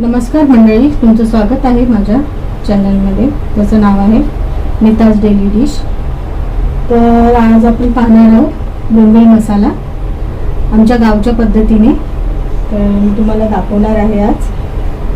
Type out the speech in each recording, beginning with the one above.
नमस्कार मंडळी, तुमचं स्वागत आहे माझ्या चॅनलमध्ये, त्याचं नाव आहे नीताज डेली डिश। तर आज आपण पाहणार आहोत बोंबील मसाला आमच्या गावच्या पद्धतीने। तर मी तुम्हाला दाखवणार आहे आज।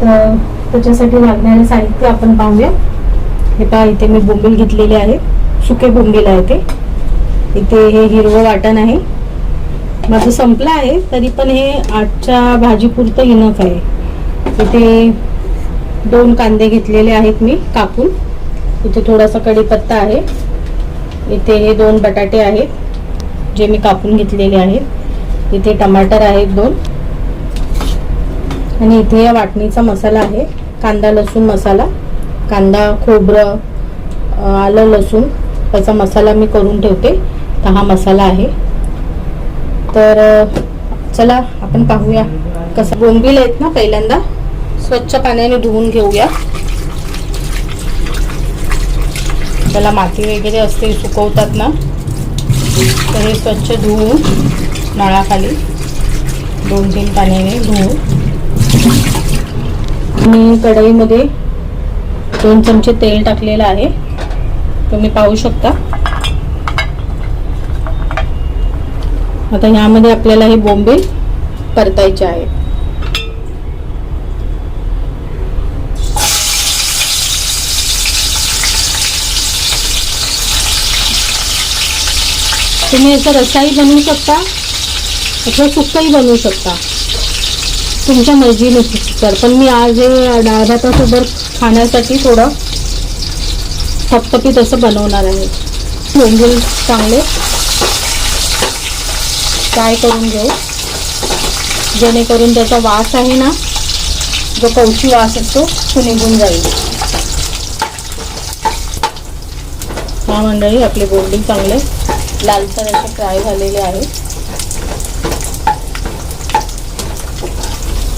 तर त्याच्यासाठी लागणारे साहित्य आपण पाहूया। हे पहा, इथे मी बोंबील घेतलेले आहे, सुके बोंबील आहे ते। इथे हे हिरवं वाटण आहे, माझं संपलं आहे तरी पण हे आजच्या भाजीपुरतं इनफ आहे। इथे 2 कांदे घेतलेले आहेत मी कापून। इथे थोडासा कढीपत्ता आहे। इथे हे 2 बटाटे आहेत जे मी कापून घेतलेले आहेत। इथे टमाटर आहेत 2, आणि इथे या वाटणीचा मसाला आहे, कांदा लसूण मसाला। कांदा, खोबरं, आलं लसूण त्याचा मसाला मी करून ठेवते, तर हा मसाला आहे। तर चला आपण पाहूया कसं। बोंबील आहेत ना, पहिल्यांदा स्वच्छ पाण्याने धुवून घेऊया। त्याला माती वगैरे असते, सुकवतात ना, तर हे स्वच्छ धुवून नळाखाली 2-3 पाण्याने धुवून, आणि कढईमध्ये 2 चमचे तेल टाकलेलं आहे, तुम्ही पाहू शकता। आता ह्यामध्ये आपल्याला हे बोंबील परतायचे आहे। तुम्ही याचा रसाही बनवू शकता अथवा सुक्काही बनवू शकता, तुमच्या मर्जीनुसार। पण मी आज हे डाळ भातासोबत खाण्यासाठी थोडं थपथपीत असं बनवणार आहे। बोंबील चांगले फ्राय करून घेऊ, जेणेकरून त्याचा वास आहे ना, जो कवची वास असतो तो निघून जाईल। हा मंडळी, आपले बोंबील चांगले लालसर असे फ्राय झालेले आहे।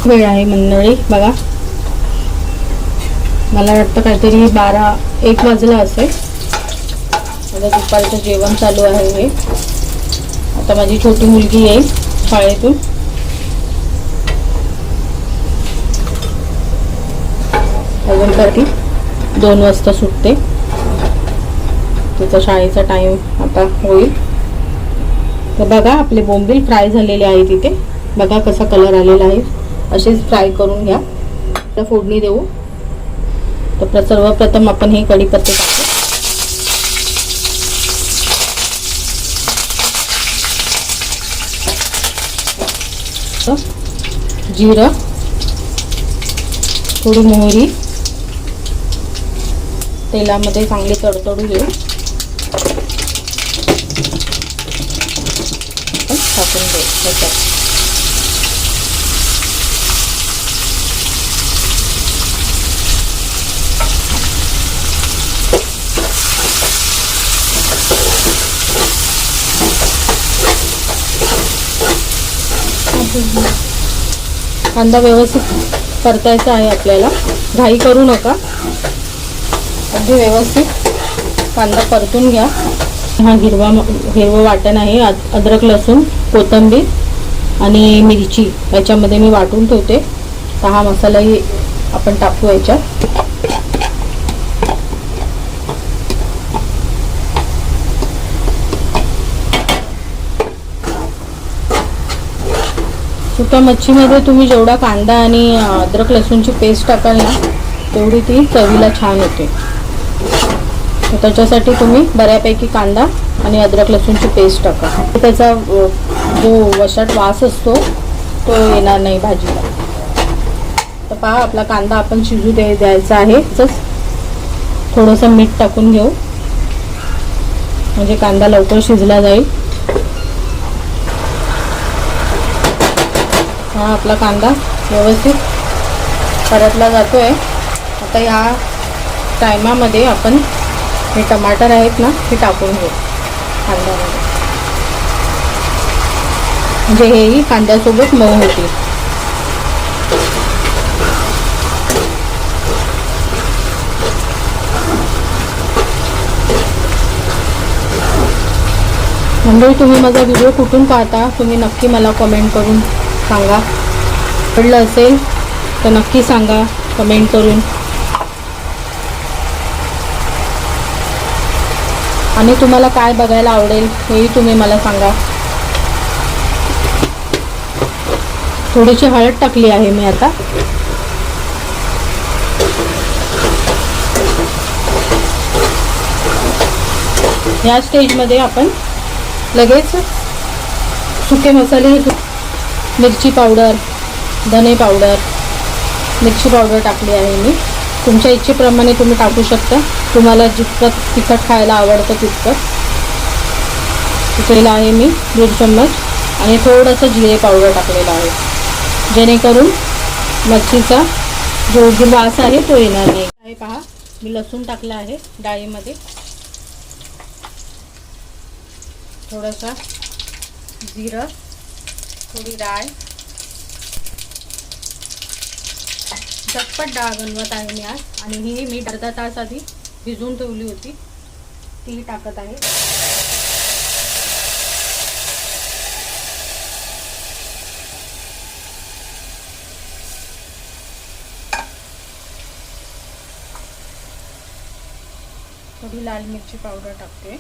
वेळ आहे मंडळी बघा, मला वाटतं काहीतरी 12-1 वाजला असेल। आता दुपारचं जेवण चालू आहे हे। आता माझी छोटी मुलगी येईल शाळेतून, अजून ती 2 वाजता सुटते, तिचा शाळेचा टाइम आता होईल। तर बघा, आपले बोंबील फ्राय झालेले आहे। तिथे बघा कसा कलर आलेला आहे, असेच फ्राय करून घ्या। तर फोडणी देऊ। तर सर्वप्रथम आपण हे कढीपत्ते टाकू, जिरं, थोडी मोहरी तेलामध्ये चांगली तडतडू घेऊ, टाकून घेऊ त्याच्यात। कांदा व्यवस्थित परतायचा आहे आपल्याला, घाई करू नका, अगदी व्यवस्थित कांदा परतून घ्या। हा हिरवं वाटण आहे, अद्रक लसूण कोथिंबीर आणि मिरची याच्यामध्ये मी वाटून ठेवते। तर हा मसालाही आपण टाकू याच्यात। सुक्या मच्छीमध्ये तुम्ही जेवढा कांदा आणि अद्रक लसूणची पेस्ट टाकाल ना, तेवढी ती चवीला छान होते। तर त्याच्यासाठी तुम्ही बऱ्यापैकी कांदा आणि अद्रक लसूणची पेस्ट टाका, त्याचा जो वशाट वास असतो तो येणार नाही भाजीला। तर पहा, आपला कांदा आपण शिजू द्यायचा आहे। थोडंसं मीठ टाकून घेऊ, म्हणजे कांदा लवकर शिजला जाईल। हा आपला कांदा व्यवस्थित परतला जातोय। आता या टायमामध्ये आपण हे टमाटर आहेत ना, हे टाकून घेऊ कांद्यामध्ये, म्हणजे हेही कांद्यासोबत मऊ होतील। मंडळी, तुम्ही माझा व्हिडिओ कुठून पाहता तुम्ही नक्की मला कमेंट करून सांगा। आवडलं असेल तर नक्की सांगा कमेंट करून. आणि तुम्हाला काय बघायला आवडेल हेही तुम्ही मला सांगा. थोडीशी हळद टाकली आहे मी आता. या स्टेजमध्ये आपण लगेच सुके मसाले, मिरची पावडर, धने पावडर, मिरची पावडर टाकली आहे मी. तुमच्या इच्छेप्रमाणे तुम्ही टाकू शकता. तुम्हाला जितकं तिखट खायला आवडतं तितकं. टाकलेलं आहे मी 1.5 चम्मच. आणि थोडंसं जिरे पावडर टाकलेलं आहे, जेणेकरून मच्छीचा जो वास आहे तो येणार नाही. आहे पहा, मी लसूण टाकला आहे डाळीमध्ये. थोडासा जिरं, थोडी डाळ. झटपट डाळ बनवत आहे मी आज. आणि ही मी अर्धा तास आधी भिजवून ठेवली होती, ती टाकत आहे. थोडी लाल मिरची पावडर टाकते.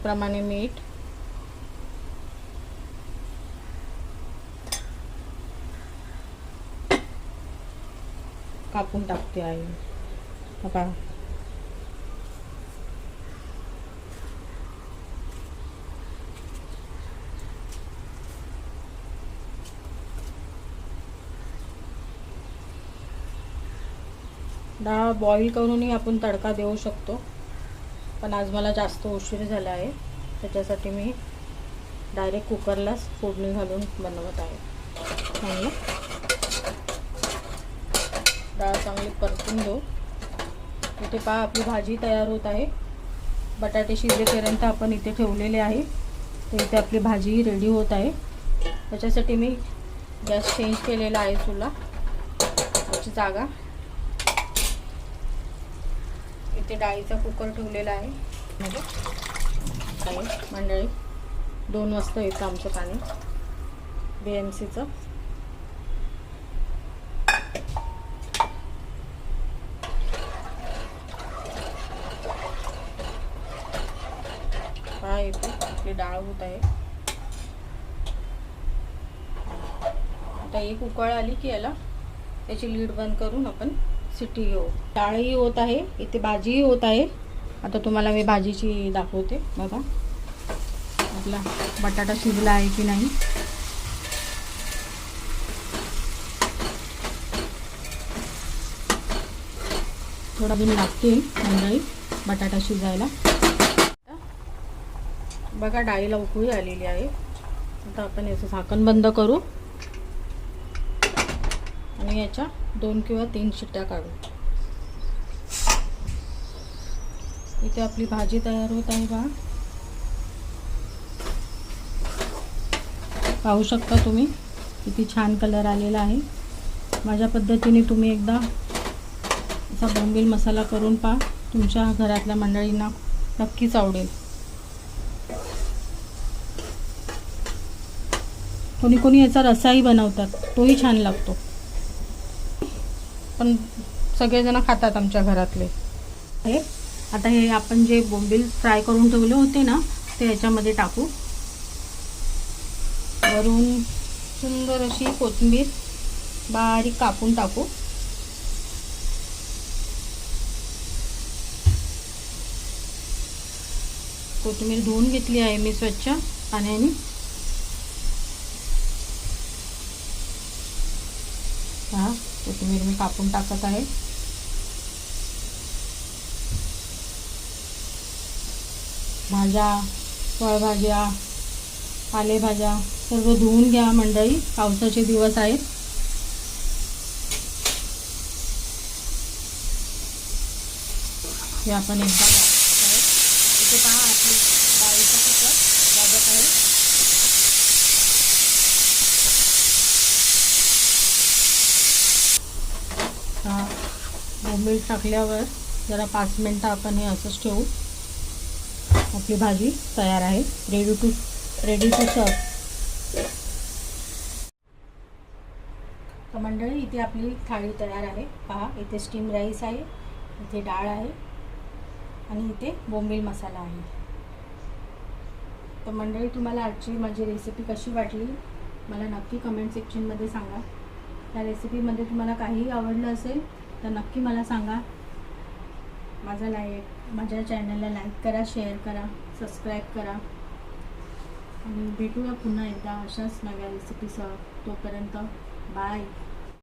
प्रमाणे मीठ. कापून टाकते आहे आता. डाळ बॉईल करूनही आपण तडका देऊ शकतो, पण आज मला जास्त उशीर झाला आहे, त्याच्यासाठी मी डायरेक्ट कुकरलाच फोडणी घालून बनवत आहे. चांगलं डाळ चांगली परतून घेऊ. इथे पहा आपली भाजी तयार होत आहे. बटाटे शिजेपर्यंत आपण इथे ठेवलेले आहे, तर इथे आपली भाजी रेडी होत आहे. त्याच्यासाठी मी गॅस चेंज केलेला आहे, चुला त्याची जागा. इथे डाळीचा कुकर ठेवलेला आहे. मंडळी 2 वाजता येतं आमचं पाणी BMCचं. पहा इथे आपली डाळ होत आहे. आता एक उकळ आली की याला त्याची लीड बंद करून आपण सिटी घेऊ. डाळही होत आहे, इथे भाजीही होत आहे. आता तुम्हाला मी भाजीची दाखवते. बघा आपला बटाटा शिजला आहे की नाही. थोडा वेळ लागते मंडळी बटाटा शिजायला. बघा डाळीला उकळी आलेली आहे. आता आपण याचं झाकण बंद करू आणि याच्या 2 किंवा 3 शिट्ट्या काढू. इथे आपली भाजी तयार होत आहे. पहा, पाहू शकता तुम्ही किती छान कलर आलेला आहे. माझ्या पद्धतीने तुम्ही एकदा असा बोंबील मसाला करून पहा, तुमच्या घरातल्या मंडळींना नक्कीच आवडेल. कोणी कोणी याचा रस्साही बनवतात, तोही छान लागतो. पण सगळेजण खातात आमच्या घरातले. हे आता हे आपण जे बोंबील फ्राय करून ठेवले होते ना, ते याच्यामध्ये टाकू. वरून सुंदर अशी कोथिंबीर बारीक कापून टाकू. कोथिंबीर धुवून घेतली आहे मी स्वच्छ पाण्याने. हा कोथिंबीर मी कापून टाकत आहे. भाज्या, फळभाज्या, पालेभाज्या सर्व धुवून घ्या मंडळी, पावसाचे दिवस आहेत. हे आपण एकदा इथे पहा आपली डाळीचा कुकर वाजत आहे. हा बोंबील टाकल्यावर जरा 5 मिनटं आपण हे असंच ठेवू. आपली भाजी तयार आहे. Ready to serve. तर मंडळी, इथे आपली थाळी तयार आहे. पहा, इथे स्टीम राईस आहे, इथे डाळ आहे आणि इथे बोंबील मसाला आहे. तर मंडळी, तुम्हाला आजची माझी रेसिपी कशी वाटली मला नक्की कमेंट सेक्शनमध्ये सांगा. त्या रेसिपीमध्ये तुम्हाला काही आवडलं असेल तर नक्की मला सांगा. माझ्या चॅनलला लाईक करा, शेअर करा, सबस्क्राईब करा आणि भेटूया पुन्हा एकदा अशाच नव्या रेसिपीसह. तोपर्यंत बाय.